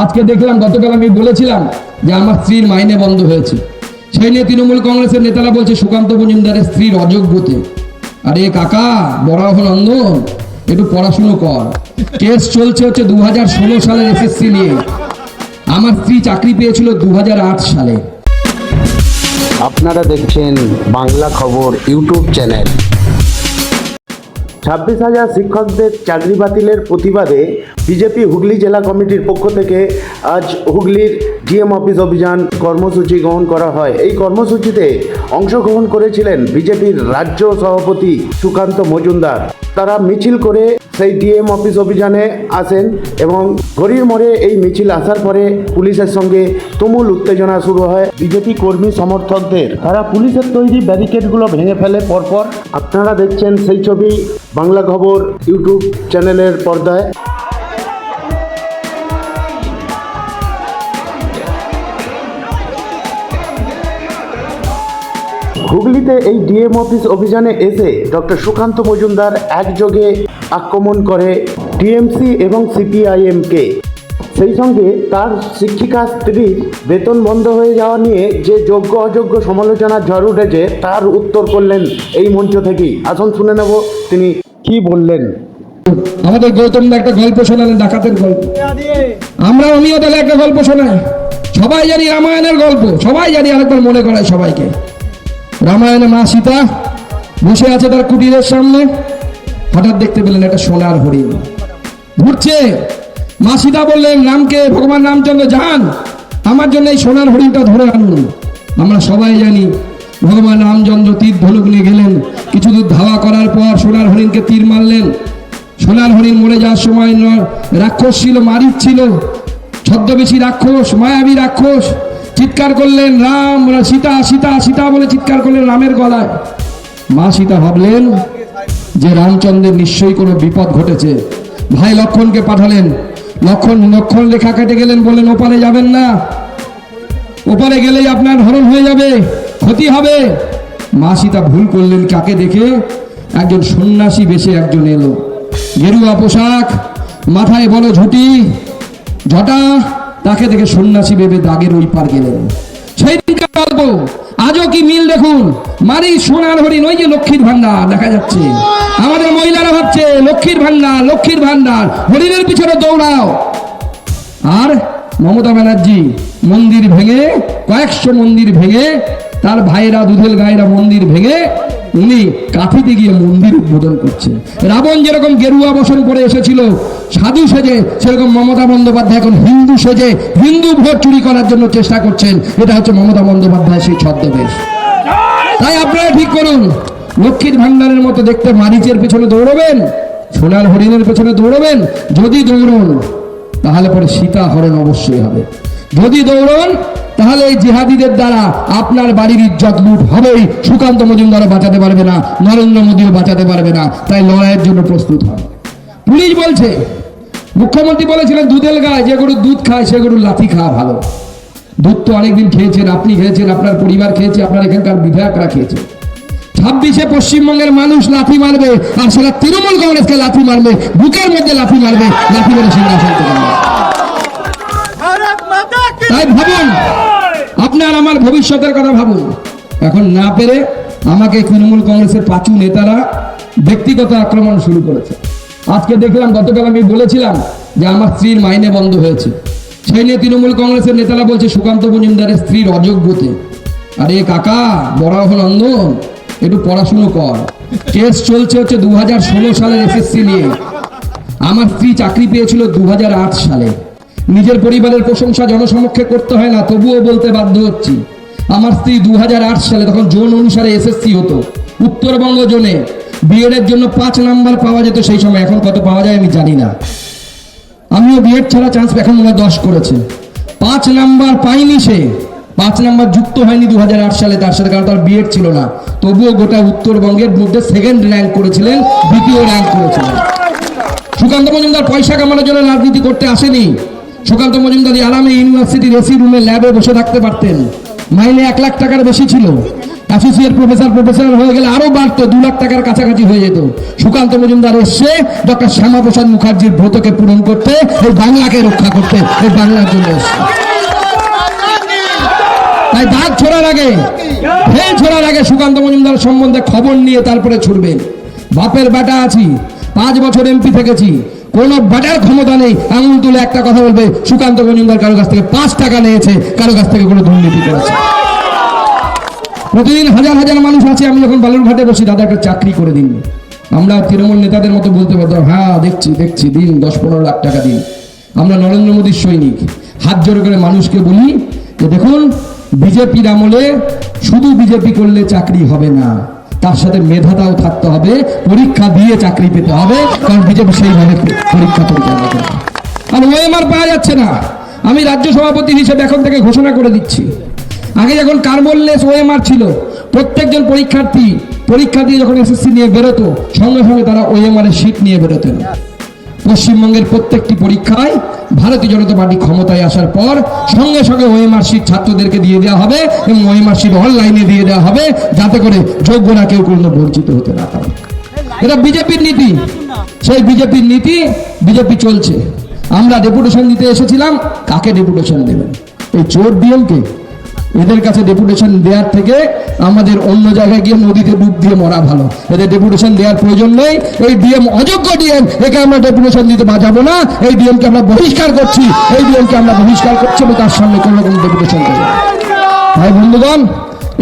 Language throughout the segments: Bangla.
আজকে দেখলাম, গতকাল আমি বলেছিলাম যে আমার স্ত্রীর মাইনে বন্ধ হয়েছে, সেই নিয়ে তৃণমূল কংগ্রেসের নেতারা বলছে সুকান্ত মজুমদারের স্ত্রীর অযোগ্যতে। আরে কাকা, বরাহ নন্দন, একটু পড়াশুনো কর। কেস চলছে হচ্ছে 2016 সালের এসএসসি নিয়ে। আমার স্ত্রী চাকরি পেয়েছিল 2008 সালে। আপনারা দেখছেন বাংলা খবর ইউটিউব চ্যানেল। 26,000 শিক্ষকদের চাকরি বাতিলের প্রতিবাদে বিজেপি হুগলি জেলা কমিটির পক্ষ থেকে আজ হুগলির ডিএম অফিস অভিযান কর্মসূচি গ্রহণ করা হয়। এই কর্মসূচিতে অংশগ্রহণ করেছিলেন বিজেপির রাজ্য সভাপতি সুকান্ত মজুমদার। তারা মিছিল করে সেই ডিএম অফিস অভিযানে আসেন এবং ঘড়ির মোড়ে এই মিছিল আসার পরে পুলিশের সঙ্গে তুমুল উত্তেজনা শুরু হয় বিজেপি কর্মী সমর্থকদের। তারা পুলিশের তৈরি ব্যারিকেডগুলো ভেঙে ফেলে পরপর। আপনারা দেখছেন সেই ছবি বাংলা খবর ইউটিউব চ্যানেলের পর্দায়। হুগলিতে এই ডিএম অফিস অভিযানে এসে ডক্টর সুকান্ত মজুমদার একযোগে আক্রমণ করে টিএমসি এবং সিপিআইএমকে। সেই সঙ্গে তার শিক্ষিকা স্ত্রীর বেতন বন্ধ হয়ে যাওয়া নিয়ে যে যোগ্য অযোগ্য সমালোচনার ঝড় উঠেছে তার উত্তর করলেন এই মঞ্চ থেকেই। আসুন শুনে নেব তিনি কি বললেন। আমাদের গৌতম দা একটা গল্প শোনালেন, ডাকাতের গল্প। আমিও তাহলে একটা গল্প শোনাই। সবাই জানি রামায়ণের গল্প, সবাই জানি, আরেকবার মনে করাই সবাইকে। রামায়ণে মা সীতা বসে আছে তার কুটিরের সামনে, হঠাৎ দেখতে পেলেন একটা সোনার হরিণ ঘুরছে। মা সীতা বললেন রামকে, ভগবান রামচন্দ্র, যান আমার জন্য এই সোনার হরিণটা ধরে আনুন। আমরা সবাই জানি ভগবান রামচন্দ্র তীর ধনুক নিয়ে গেলেন, কিছু দূর ধাওয়া করার পর সোনার হরিণকে তীর মারলেন। সোনার হরিণ মরে যাওয়ার সময় রাক্ষস ছিল, মারিচ ছিল, ছদ্মবেশী রাক্ষস, মায়াবী রাক্ষস। চিৎকার করলেন রাম, সীতা সীতা সীতা বলে চিৎকার করলেন রামের গলায়। মা সীতা ভাবলেন যে রামচন্দ্রের নিশ্চয়ই কোনো বিপদ ঘটেছে। ভাই লক্ষণকে পাঠালেন। লক্ষণ রেখা কেটে গেলেন, বললেন ওপারে যাবেন না, ওপারে গেলেই আপনার হরণ হয়ে যাবে, ক্ষতি হবে। মা সীতা ভুল করলেন, কাকে দেখে? একজন সন্ন্যাসী বেশে একজন এলো, গেরুয়া পোশাক, মাথায় বড় ঝুঁটি, জটা। তাকে দেখে সন্ন্যাসী ভেবে দাগের ওই পার গেলেন। সেই দিনকার গল্প আজও কি মিল দেখুন। মারি সোনার হরিণ, ওই যে লক্ষ্মীর ভান্ডার দেখা যাচ্ছে। আমাদের মহিলারা ভাবছে লক্ষ্মীর ভান্ডার, লক্ষ্মীর ভান্ডার, হরিণের পিছনে দৌড়াও। আর মমতা ব্যানার্জি মন্দির ভেঙে, কয়েকশো মন্দির ভেঙে, তার ভাইরা দুধেল গায়েরা মন্দির ভেঙে উনি কাঁথিতে গিয়ে মন্দির উদ্বোধন করছেন। রাবণ যেরকম গেরুয়া বসন করে এসেছিল সাধু সেজে, সেরকম মমতা বন্দ্যোপাধ্যায় এখন হিন্দু সেজে হিন্দু ভোট চুরি করার জন্য চেষ্টা করছেন। এটা হচ্ছে মমতা বন্দ্যোপাধ্যায় সেই ছদ্মবেশ। তাই আপনারা ঠিক করুন, লক্ষ্মীর ভান্ডারের মতো দেখতে মারিচের পেছনে দৌড়বেন, সোনার হরিণের পেছনে দৌড়বেন। যদি দৌড়ন তাহলে পরে সীতা হরণ অবশ্যই হবে। যদি দৌড়ন তাহলে এই জিহাদিদের দ্বারা আপনার বাড়ির ইজ্জত লুট হবেই। সুকান্ত মজুমদারও বাঁচাতে পারবে না, নরেন্দ্র মোদীও বাঁচাতে পারবে না। তাই লড়াইয়ের জন্য প্রস্তুত হন। পুলিশ বলছে, মুখ্যমন্ত্রী বলেছিলেন দুধেল গায়ে যে গরুর দুধ খায় সে গরুর লাথি খাওয়া ভালো। দুধ তো অনেকদিন খেয়েছেন, আপনি খেয়েছেন, আপনার পরিবার খেয়েছে, আপনার এখানকার বিধায়করা খেয়েছে। 26-এ পশ্চিমবঙ্গের মানুষ লাথি মারবে, আর সেটা তৃণমূল কংগ্রেসকে লাথি মারবে, বুকের মধ্যে লাথি মারবে, লাথি মেরে সিংহাসন থেকে নামবে। তাই ভাবুন, আপনার আমার ভবিষ্যতের কথা ভাবুন। এখন না পেরে আমাকে তৃণমূল কংগ্রেসের পাঁচু নেতারা ব্যক্তিগত আক্রমণ শুরু করেছে। আজকে দেখলাম, গতকাল আমি বলেছিলাম যে আমার স্ত্রীর মাইনে বন্ধ হয়েছে, সেই নিয়ে তৃণমূল কংগ্রেসের নেতারা বলছে সুকান্ত মজুমদারের স্ত্রীর অযোগ্যতে। আরে কাকা, বরাহ নন্দন, একটু পড়াশুনো কর। কেস চলছে হচ্ছে 2016 সালের এসএসসি নিয়ে। আমার স্ত্রী চাকরি পেয়েছিল 2008 সালে। নিজের পরিবারের প্রশংসা জনসমক্ষে করতে হয় না, তবুও বলতে বাধ্য হচ্ছি। আমার স্ত্রী 2008 সালে, তখন জোন অনুসারে এসএসসি হতো, উত্তরবঙ্গ জোনে বিএড এর জন্য 5 নাম্বার পাওয়া যেত সেই সময়। এখন কত পাওয়া যায় আমি জানি না। আমিও বিএড ছাড়া চান্স, এখন মনে 10 করেছে। 5 নাম্বার পাইনি সে, 5 নাম্বার যুক্ত হয়নি 2008 সালে তার সাথে, কারণ তার বিএড ছিল না। তবুও গোটা উত্তরবঙ্গের মধ্যে 2nd র্যাঙ্ক করেছিলেন, 2য় র্যাঙ্ক করেছিলেন। সুকান্ত মজুমদার পয়সা কামানোর জন্য রাজনীতি করতে আসেনি। সুকান্ত মজুমদার আরামে ইউনিভার্সিটির এসি রুমে ল্যাবে বসে থাকতে পারতেন। মাইনে 1 লাখ টাকার বেশি ছিল, অ্যাসোসিয়েট প্রফেসর হয়ে গেলে আরো বাড়তো, 2 লাখ টাকার কাছাকাছি হয়ে যেত। সুকান্ত মজুমদার এসছে ডক্টর শ্যামাপ্রসাদ মুখার্জির ব্রতকে পূরণ করতে, এই বাংলাকে রক্ষা করতে, এই বাংলার জন্য এসছে। তাই দাগ ছোড়ার আগে, ফেল ছোড়ার আগে সুকান্ত মজুমদার সম্বন্ধে খবর নিয়ে তারপরে ছুড়বেন। বাপের বেটা আছি, 5 বছর এমপি থেকেছি, কোন বেটার ক্ষমতা নেই আঙুল তুলে একটা কথা বলবে সুকান্ত মজুমদার কারো কাছ থেকে 5 টাকা নিয়েছে, কারো কাছ থেকে কোনো দুর্নীতি করেছে। প্রতিদিন হাজার হাজার মানুষ আছে, আমি যখন বালুরঘাটে বসি, দাদা একটা চাকরি করে দিন। আমরা তৃণমূল নেতাদের মতো বলতে পারতাম, হ্যাঁ দেখছি দিন, 10-15 লাখ টাকা দিন। আমরা নরেন্দ্র মোদীর সৈনিক, হাত জোড় করে মানুষকে বলি যে দেখুন, বিজেপির আমলে শুধু বিজেপি করলে চাকরি হবে না, তার সাথে মেধাটাও থাকতে হবে, পরীক্ষা দিয়ে চাকরি পেতে হবে, কারণ বিজেপি সেইভাবে পরীক্ষা পরিচালনা করে। আর ওএমআর পাওয়া যাচ্ছে না। আমি রাজ্য সভাপতি হিসেবে এখন থেকে ঘোষণা করে দিচ্ছি, আগে যখন কার্বনলেস ওএমআর ছিল, প্রত্যেকজন পরীক্ষার্থী পরীক্ষা দিয়ে যখন এসএসসি নিয়ে বেরোতো, সঙ্গে সঙ্গে তারা ওএমআর এর শীট নিয়ে বেরোতেন। পশ্চিমবঙ্গের প্রত্যেকটি পরীক্ষায় ভারতীয় জনতা পার্টি ক্ষমতায় আসার পর সঙ্গে সঙ্গে ওএমআর শীট ছাত্রদেরকে দিয়ে দেওয়া হবে এবং ওএমআর শীট অনলাইনে দিয়ে দেওয়া হবে, যাতে করে যোগ্যরা কেউ কোনো বঞ্চিত হতে না পারে। এটা বিজেপির নীতি, সেই বিজেপির নীতি বিজেপি চলছে। আমরা ডেপুটেশন দিতে এসেছিলাম, কাকে ডেপুটেশন দেবেন? এই চোর ডিএমকে। এদের কাছে ডেপুটেশন দেওয়ার থেকে আমাদের অন্য জায়গায় গিয়ে নদীতে ডুব দিয়ে মরা ভালো। এদের ডেপুটেশন দেওয়ার প্রয়োজন নেই। এই ডিএম অযোগ্য ডিএম, একে আমরা ডেপুটেশন দিতে বাজাবো না। এই ডিএমকে আমরা বহিষ্কার করছি, এবং তার সামনে কোনো রকম ডেপুটেশন দেবো না। তাই বন্ধুগণ,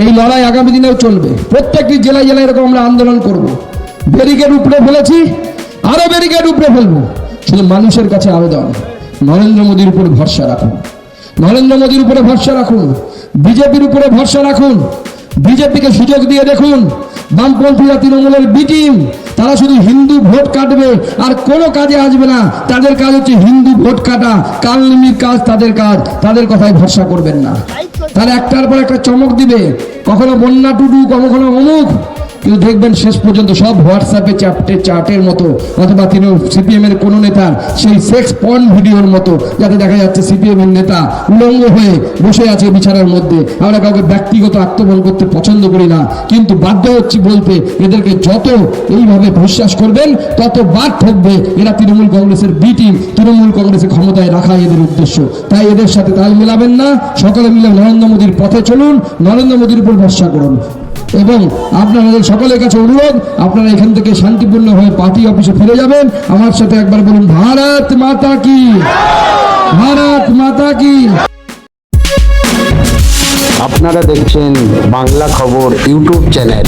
এই লড়াই আগামী দিনেও চলবে। প্রত্যেকটি জেলায় জেলায় এরকম আমরা আন্দোলন করব। ব্যারিকেড উপরে ফেলেছি, আরো ব্যারিকেড উপরে ফেলবো। শুধু মানুষের কাছে আবেদন, নরেন্দ্র মোদীর উপর ভরসা রাখুন, নরেন্দ্র মোদীর উপরে ভরসা রাখুন, বিজেপির উপরে ভরসা রাখুন। বিজেপিকে সুযোগ দিয়ে দেখুন, বামপন্থীরা তৃণমূলের বি টিম, তারা শুধু হিন্দু ভোট কাটবে আর কোনো কাজে আসবে না। তাদের কাজ হচ্ছে হিন্দু ভোট কাটা, কালনিমির কাজ তাদের কাজ। তাদের কথায় ভরসা করবেন না। তারা একটার পর একটা চমক দিবে, কখনো বন্যা টুডু, কখনো অমুক, কিন্তু দেখবেন শেষ পর্যন্ত সব হোয়াটসঅ্যাপে চার্টের মতো, অথবা তিনি সিপিএম এর কোন নেতার সেই সেক্স পর্ন ভিডিওর মতো, যাতে দেখা যাচ্ছে সিপিএম এর নেতা উলঙ্গ হয়ে বসে আছে বিছানার মধ্যে। আমরা কাউকে ব্যক্তিগত আক্রমণ করতে পছন্দ করি না, কিন্তু বাধ্য হচ্ছি বলতে, এদেরকে যত এইভাবে বিশ্বাস করবেন তত বার ঠকবে। এরা তৃণমূল কংগ্রেসের বি টিম, তৃণমূল কংগ্রেসে ক্ষমতায় রাখা এদের উদ্দেশ্য। তাই এদের সাথে তাল মেলাবেন না। সকলে মিলে নরেন্দ্র মোদীর পথে চলুন, নরেন্দ্র মোদীর উপর ভরসা করুন। এবং আপনাদের সকলের কাছে অনুরোধ, আপনারা এখান থেকে শান্তিপূর্ণ হয়ে পার্টি অফিসে ফিরে যাবেন। আমার সাথে একবার বলুন, ভারত মাতা কি, ভারত মাতা কি। আপনারা দেখছেন বাংলা খবর ইউটিউব চ্যানেল।